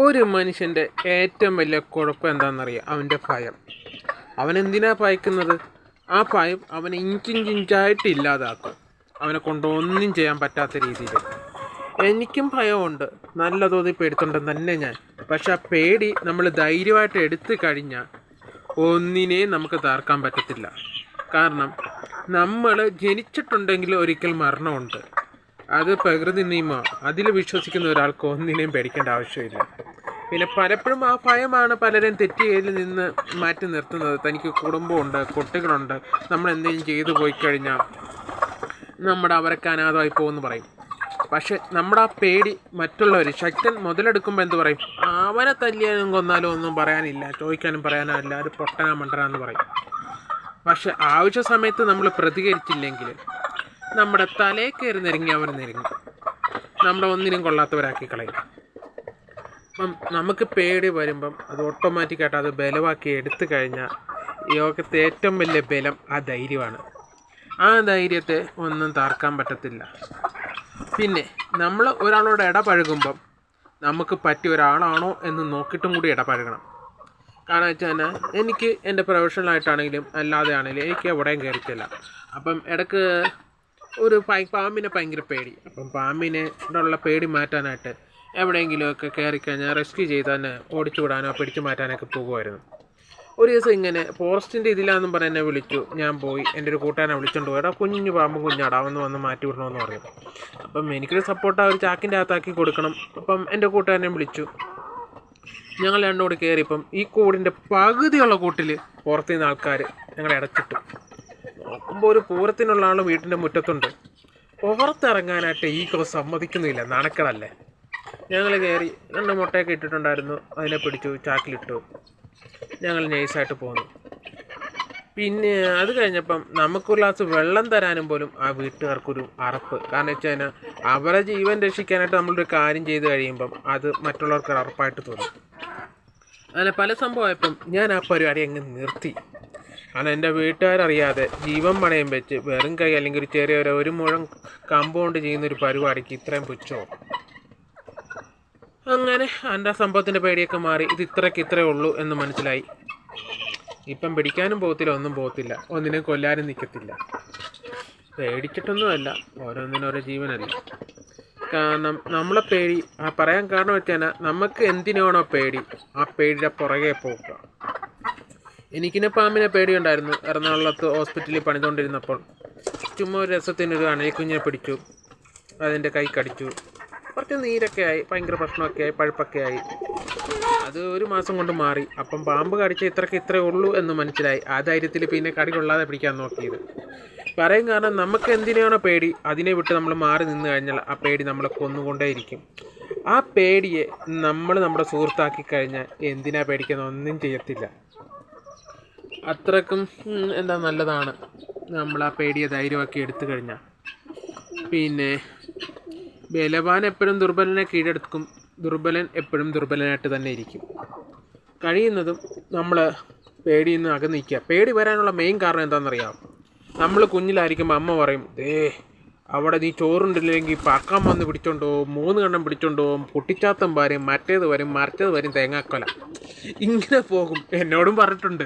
ഒരു മനുഷ്യൻ്റെ ഏറ്റവും വലിയ കുഴപ്പം എന്താണെന്നറിയാം, അവൻ്റെ ഭയം. അവനെന്തിനാ ഭയക്കുന്നത്? ആ ഭയം അവനെ ഇഞ്ചിഞ്ചിഞ്ചായിട്ട് ഇല്ലാതാക്കും. അവനെ കൊണ്ട് ഒന്നും ചെയ്യാൻ പറ്റാത്ത രീതിയിൽ. എനിക്കും ഭയമുണ്ട്, നല്ല തോതിൽ പേടിത്തുണ്ടെന്ന് തന്നെ ഞാൻ. പക്ഷെ ആ പേടി നമ്മൾ ധൈര്യമായിട്ട് എടുത്തു കഴിഞ്ഞാൽ ഒന്നിനെയും നമുക്ക് താർക്കാൻ പറ്റത്തില്ല. കാരണം നമ്മൾ ജനിച്ചിട്ടുണ്ടെങ്കിൽ ഒരിക്കൽ മരണമുണ്ട്. അത് പ്രകൃതി നിയമമാണ്. അതിൽ വിശ്വസിക്കുന്ന ഒരാൾക്ക് ഒന്നിനെയും പേടിക്കേണ്ട ആവശ്യമില്ല. പിന്നെ പലപ്പോഴും ആ ഭയമാണ് പലരും തെറ്റുകയിൽ നിന്ന് മാറ്റി നിർത്തുന്നത്. തനിക്ക് കുടുംബമുണ്ട്, കുട്ടികളുണ്ട്, നമ്മൾ എന്തെങ്കിലും ചെയ്തു പോയി കഴിഞ്ഞാൽ അവരൊക്കെ അനാഥമായി പോകുമെന്ന് പറയും. പക്ഷെ നമ്മുടെ ആ പേടി മറ്റുള്ളവർ, ശക്തൻ മുതലെടുക്കുമ്പോൾ എന്ത് പറയും? അവനെ തല്ലിയാലും കൊന്നാലും ഒന്നും പറയാനില്ല, ചോദിക്കാനും പറയാനില്ല, ഒരു പൊട്ടനാ മണ്ടനാന്ന് പറയും. പക്ഷെ ആവശ്യ സമയത്ത് നമ്മൾ പ്രതികരിച്ചില്ലെങ്കിൽ നമ്മുടെ തലയിൽ കയറി നെരുങ്ങി അവർ നെരുങ്ങും, നമ്മുടെ ഒന്നിനും കൊള്ളാത്തവരാക്കി കളയും. അപ്പം നമുക്ക് പേടി വരുമ്പം അത് ഓട്ടോമാറ്റിക്കായിട്ട് അത് ബലമാക്കി എടുത്തു കഴിഞ്ഞാൽ യോഗത്തെ ഏറ്റവും വലിയ ബലം ആ ധൈര്യമാണ്. ആ ധൈര്യത്തെ ഒന്നും താർക്കാൻ പറ്റത്തില്ല. പിന്നെ നമ്മൾ ഒരാളോട് ഇടപഴകുമ്പം നമുക്ക് പറ്റിയ ഒരാളാണോ എന്ന് നോക്കിയിട്ടും കൂടി ഇടപഴകണം. കാരണം വെച്ചാൽ എനിക്ക് എൻ്റെ പ്രൊഫഷണലായിട്ടാണെങ്കിലും അല്ലാതെ ആണെങ്കിലും എനിക്ക് എവിടെയും കയറിയിട്ടില്ല. അപ്പം ഇടയ്ക്ക് ഒരു പാമ്പിനെ ഭയങ്കര പേടി. അപ്പം പാമ്പിനെ ഉള്ള പേടി മാറ്റാനായിട്ട് എവിടെയെങ്കിലുമൊക്കെ കയറിക്കഴിഞ്ഞാൽ റെസ്ക്യൂ ചെയ്ത് തന്നെ ഓടിച്ചു വിടാനോ പിടിച്ചു മാറ്റാനൊക്കെ പോകുമായിരുന്നു. ഒരു ദിവസം ഇങ്ങനെ ഫോറസ്റ്റിൻ്റെ ഇതിലാണെന്നും പറഞ്ഞ് എന്നെ വിളിച്ചു. ഞാൻ പോയി എൻ്റെ ഒരു കൂട്ടുകാരനെ വിളിച്ചുകൊണ്ട് പോയി, കുഞ്ഞു പാമ്പും കുഞ്ഞാടാ വന്ന് മാറ്റി വിടണമെന്ന് പറഞ്ഞു. അപ്പം എനിക്കൊരു സപ്പോർട്ട് ഒരു ചാക്കിൻ്റെ അകത്താക്കി കൊടുക്കണം. അപ്പം എൻ്റെ കൂട്ടുകാരനെ വിളിച്ചു. ഞങ്ങൾ രണ്ടും കൂടി കയറിയപ്പം ഈ കൂടിൻ്റെ പകുതിയുള്ള കൂട്ടിൽ പുറത്തു നിന്ന് ആൾക്കാർ ഞങ്ങളെ അടച്ചിട്ടു. നോക്കുമ്പോൾ ഒരു പൂരത്തിനുള്ള ആൾ വീട്ടിൻ്റെ മുറ്റത്തുണ്ട്. പുറത്തിറങ്ങാനായിട്ട് ഈഗോ സമ്മതിക്കുന്നില്ല, നാണക്കേടല്ലേ. ഞങ്ങൾ കയറി, 2 മുട്ടയൊക്കെ ഇട്ടിട്ടുണ്ടായിരുന്നു, അതിനെ പിടിച്ചു ചാക്കിലിട്ടു. ഞങ്ങൾ നൈസായിട്ട് പോന്നു. പിന്നെ അത് കഴിഞ്ഞപ്പം നമുക്കൊരു ഗ്ലാസ് വെള്ളം തരാനും പോലും ആ വീട്ടുകാർക്കൊരു അറപ്പ്. കാരണം വെച്ച് കഴിഞ്ഞാൽ അവരെ ജീവൻ രക്ഷിക്കാനായിട്ട് നമ്മളൊരു കാര്യം ചെയ്ത് കഴിയുമ്പം അത് മറ്റുള്ളവർക്ക് അറപ്പായിട്ട് തോന്നും. അങ്ങനെ പല സംഭവമായപ്പം ഞാൻ ആ പരിപാടി അങ്ങ് നിർത്തി. കാരണം എൻ്റെ വീട്ടുകാരറിയാതെ ജീവൻ പണയം വെച്ച് വെറും കൈ അല്ലെങ്കിൽ ഒരു ചെറിയ ഒരു മുഴം കമ്പൗണ്ട് ചെയ്യുന്നൊരു പരിപാടിക്ക് ഇത്രയും പുച്ഛമോ? അങ്ങനെ എൻ്റെ സംഭവത്തിൻ്റെ പേടിയൊക്കെ മാറി. ഇത് ഇത്രയേ ഉള്ളൂ എന്ന് മനസ്സിലായി. ഇപ്പം പിടിക്കാനും പോകത്തില്ല, ഒന്നും പോകത്തില്ല, ഒന്നിനും കൊല്ലാനും നിൽക്കത്തില്ല. പേടിച്ചിട്ടൊന്നുമല്ല, ഓരോന്നിനോരോ ജീവനല്ല. കാരണം നമ്മളെ പേടി പറയാൻ കാരണം വെച്ചാൽ നമുക്ക് എന്തിനാണോ പേടി, ആ പേടിയുടെ പുറകെ പോകുക. എനിക്കിനെ പാമ്പിനെ പേടിയുണ്ടായിരുന്നു. എറണാകുളത്ത് ഹോസ്പിറ്റലിൽ പണിതുകൊണ്ടിരുന്നപ്പോൾ ചുമ്മാ ഒരു രസത്തിനൊരു അണലിക്കുഞ്ഞിനെ പിടിച്ചു. അതിൻ്റെ കൈ കടിച്ചു, കുറച്ച് നീരൊക്കെ ആയി, ഭയങ്കര പ്രശ്നമൊക്കെ ആയി, പഴുപ്പൊക്കെ ആയി. അത് 1 മാസം കൊണ്ട് മാറി. അപ്പം പാമ്പ് കടിച്ച ഇത്രയേ ഉള്ളൂ എന്ന് മനസ്സിലായി. ആ ധൈര്യത്തിൽ പിന്നെ കടി കൊള്ളാതെ പിടിക്കാൻ നോക്കിയത്. പറയും കാരണം നമുക്ക് എന്തിനാണോ പേടി, അതിനെ വിട്ട് നമ്മൾ മാറി നിന്ന് കഴിഞ്ഞാൽ ആ പേടി നമ്മളെ കൊന്നുകൊണ്ടേയിരിക്കും. ആ പേടിയെ നമ്മൾ നമ്മുടെ സുഹൃത്താക്കി കഴിഞ്ഞാൽ എന്തിനാ പേടിക്കുന്ന, ഒന്നും ചെയ്യത്തില്ല. അത്രക്കും നല്ലതാണ് നമ്മൾ ആ പേടിയെ ധൈര്യമാക്കി എടുത്തു കഴിഞ്ഞാൽ. പിന്നെ ബലവാൻ എപ്പോഴും ദുർബലനെ കീഴടക്കും, ദുർബലൻ എപ്പോഴും ദുർബലനായിട്ട് തന്നെ ഇരിക്കും. കഴിയുന്നതും നമ്മൾ പേടിയിൽ നിന്ന് അകന്നിരിക്കുക. പേടി വരാനുള്ള മെയിൻ കാരണം എന്താണെന്നറിയാം? നമ്മൾ കുഞ്ഞിലായിരിക്കുമ്പോൾ അമ്മ പറയും, അവിടെ നീ ചോറുണ്ടില്ലെങ്കിൽ പക്കം വന്ന് പിടിച്ചോണ്ട് പോകും, 3 കണ്ണം പിടിച്ചോണ്ട് പോകും, കുട്ടിച്ചാത്തം വരും, മറ്റേത് വരും, മറിച്ചത് വരും, തേങ്ങാക്കൊല, ഇങ്ങനെ പോകും. എന്നോടും പറഞ്ഞിട്ടുണ്ട്.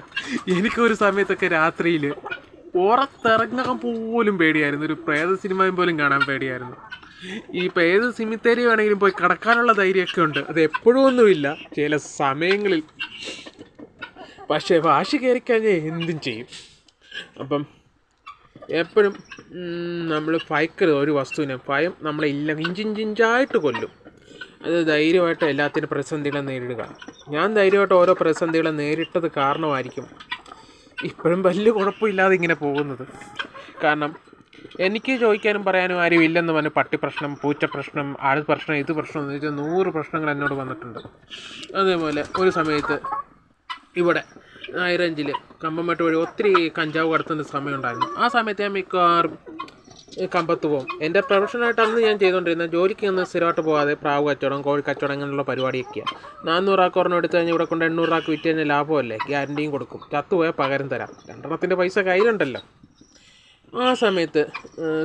എനിക്കൊരു സമയത്തൊക്കെ രാത്രിയിൽ പുറത്തിറങ്ങാൻ പോലും പേടിയായിരുന്നു. ഒരു പ്രേത സിനിമയും പോലും കാണാൻ പേടിയായിരുന്നു. ഈ ഏത് സിമിത്തേരി വേണമെങ്കിലും പോയി കിടക്കാനുള്ള ധൈര്യമൊക്കെ ഉണ്ട്. അത് എപ്പോഴും ഒന്നുമില്ല, ചില സമയങ്ങളിൽ. പക്ഷേ വാശി കയറിക്കഴിഞ്ഞാൽ എന്തും ചെയ്യും. അപ്പം എപ്പോഴും നമ്മൾ ഭയക്കരുത് ഒരു വസ്തുവിനെ. ഭയം നമ്മളെ ഇഞ്ചിഞ്ചിഞ്ചായിട്ട് കൊല്ലും. അത് ധൈര്യമായിട്ട് എല്ലാത്തിനും പ്രതിസന്ധികളെ നേരിടുക. ഞാൻ ധൈര്യമായിട്ട് ഓരോ പ്രതിസന്ധികളെ നേരിട്ടത് കാരണമായിരിക്കും ഇപ്പോഴും വലിയ കുഴപ്പമില്ലാതെ ഇങ്ങനെ പോകുന്നത്. കാരണം എനിക്ക് ചോദിക്കാനും പറയാനും ആരും ഇല്ലെന്ന് പറഞ്ഞ് പട്ടി പ്രശ്നം, പൂച്ച പ്രശ്നം, ആൾ പ്രശ്നം, ഇത് പ്രശ്നം എന്ന് വെച്ചാൽ 100 പ്രശ്നങ്ങൾ എന്നോട് വന്നിട്ടുണ്ട്. അതേപോലെ ഒരു സമയത്ത് ഇവിടെ ഹൈറേഞ്ചിൽ കമ്പംമെട്ട് വഴി ഒത്തിരി കഞ്ചാവ് കടത്തുന്ന സമയമുണ്ടായിരുന്നു. ആ സമയത്ത് ഞാൻ മിക്കവാറും കമ്പത്ത് പോകും. എൻ്റെ പ്രൊഫഷനായിട്ട് അന്ന് ഞാൻ ചെയ്തുകൊണ്ടിരുന്ന ജോലിക്ക് ഒന്ന് സ്ഥിരമായിട്ട് പോകാതെ പ്രാവ് കച്ചവടം, കോഴി കച്ചവടം, അങ്ങനെയുള്ള പരിപാടിയൊക്കെയാണ്. 400 രൂപ ഒരെണ്ണം എടുത്ത് കഴിഞ്ഞാൽ ഇവിടെ കൊണ്ട് 800 രൂപ വിറ്റ് കഴിഞ്ഞാൽ ലാഭമല്ലേ, ഗ്യാരണ്ടിയും കൊടുക്കും, ചത്തുപോയാൽ പകരം തരാം, 2 പൈസ കയ്യിലുണ്ടല്ലോ. ആ സമയത്ത്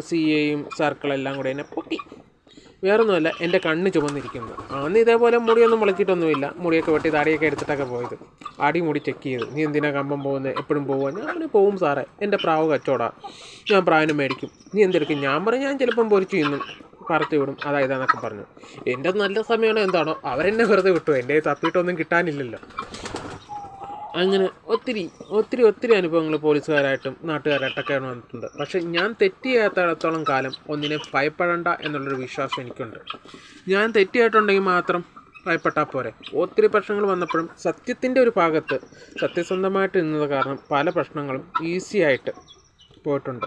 CAയും സർക്കിളെല്ലാം കൂടെ എന്നെ പൊക്കി. വേറൊന്നുമല്ല, എൻ്റെ കണ്ണ് ചുമന്നിരിക്കുന്നു. അന്ന് ഇതേപോലെ മുടിയൊന്നും മുളച്ചിട്ടൊന്നുമില്ല, മുടിയൊക്കെ വെട്ടി താടിയൊക്കെ എടുത്തിട്ടൊക്കെ പോയത്. ആടി മുടി ചെക്ക് ചെയ്ത്, നീ എന്തിനാ കമ്പം പോകുന്നത്, എപ്പോഴും പോവുക? ഞാൻ പോവും സാറേ, എൻ്റെ പ്രാവ് കച്ചവടമാണ്, ഞാൻ പ്രാവിനെ മേടിക്കും. നീ എന്തെടുക്കും? ഞാൻ പറഞ്ഞു ഞാൻ ചിലപ്പം പൊരിച്ചു തിന്നും, പറത്തി വിടും, അതായതാന്നൊക്കെ പറഞ്ഞു. എൻ്റെ നല്ല സമയമാണോ എന്താണോ അവരെന്നെ വെറുതെ വിട്ടു, എൻ്റെ തപ്പിയിട്ടൊന്നും കിട്ടാനില്ലല്ലോ. അങ്ങനെ ഒത്തിരി ഒത്തിരി ഒത്തിരി അനുഭവങ്ങൾ പോലീസുകാരായിട്ടും നാട്ടുകാരായിട്ടൊക്കെ വന്നിട്ടുണ്ട്. പക്ഷേ ഞാൻ തെറ്റ് ചെയ്യാത്തിടത്തോളം കാലം ഒന്നിനെ ഭയപ്പെടേണ്ട എന്നുള്ളൊരു വിശ്വാസം എനിക്കുണ്ട്. ഞാൻ തെറ്റിയായിട്ടുണ്ടെങ്കിൽ മാത്രം ഭയപ്പെട്ടാൽ പോരെ. ഒത്തിരി പ്രശ്നങ്ങൾ വന്നപ്പോഴും സത്യത്തിൻ്റെ ഒരു ഭാഗത്ത് സത്യസന്ധമായിട്ട് നിന്നത് കാരണം പല പ്രശ്നങ്ങളും ഈസി ആയിട്ട് പോയിട്ടുണ്ട്.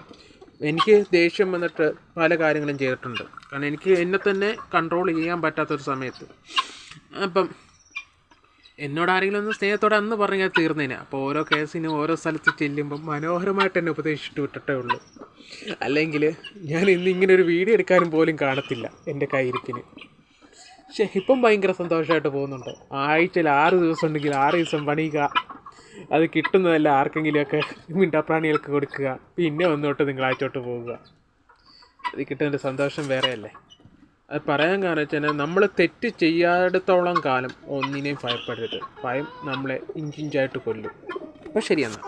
എനിക്ക് ദേഷ്യം വന്നിട്ട് പല കാര്യങ്ങളും ചെയ്തിട്ടുണ്ട്. കാരണം എനിക്ക് എന്നെ തന്നെ കൺട്രോൾ ചെയ്യാൻ പറ്റാത്തൊരു സമയത്ത്. അപ്പം എന്നോട് ആരെങ്കിലും ഒന്ന് സ്നേഹത്തോടെ അന്ന് പറഞ്ഞാൽ തീർന്നേനെ. അപ്പോൾ ഓരോ കേസിനും ഓരോ സ്ഥലത്ത് ചെല്ലുമ്പം മനോഹരമായിട്ട് എന്നെ ഉപദേശിച്ചിട്ട് വിട്ടിട്ടേ ഉള്ളൂ. അല്ലെങ്കിൽ ഞാൻ ഇന്ന് ഇങ്ങനെ ഒരു വീഡിയോ എടുക്കാനും പോലും കാണത്തില്ല എൻ്റെ കയ്യിരിപ്പിന്. പക്ഷേ ഇപ്പം ഭയങ്കര സന്തോഷമായിട്ട് പോകുന്നുണ്ട്. ആഴ്ചയിൽ 6 ദിവസം ഉണ്ടെങ്കിൽ 6 ദിവസം പണിയുക, അത് കിട്ടുന്നതല്ല ആർക്കെങ്കിലുമൊക്കെ മിണ്ടാപ്രാണികൾക്ക് കൊടുക്കുക, പിന്നെ ഒന്നോട്ട് തിങ്കളാഴ്ചോട്ട് പോവുക. അത് കിട്ടുന്നൊരു സന്തോഷം വേറെയല്ലേ. അത് പറയാൻ കാരണം വെച്ചാൽ നമ്മൾ തെറ്റ് ചെയ്യാത്തിടത്തോളം കാലം ഒന്നിനെയും ഭയപ്പെടരുത്. ഭയം നമ്മളെ ഇഞ്ചിഞ്ചായിട്ട് കൊല്ലും. അപ്പോൾ ശരിയെന്നാൽ.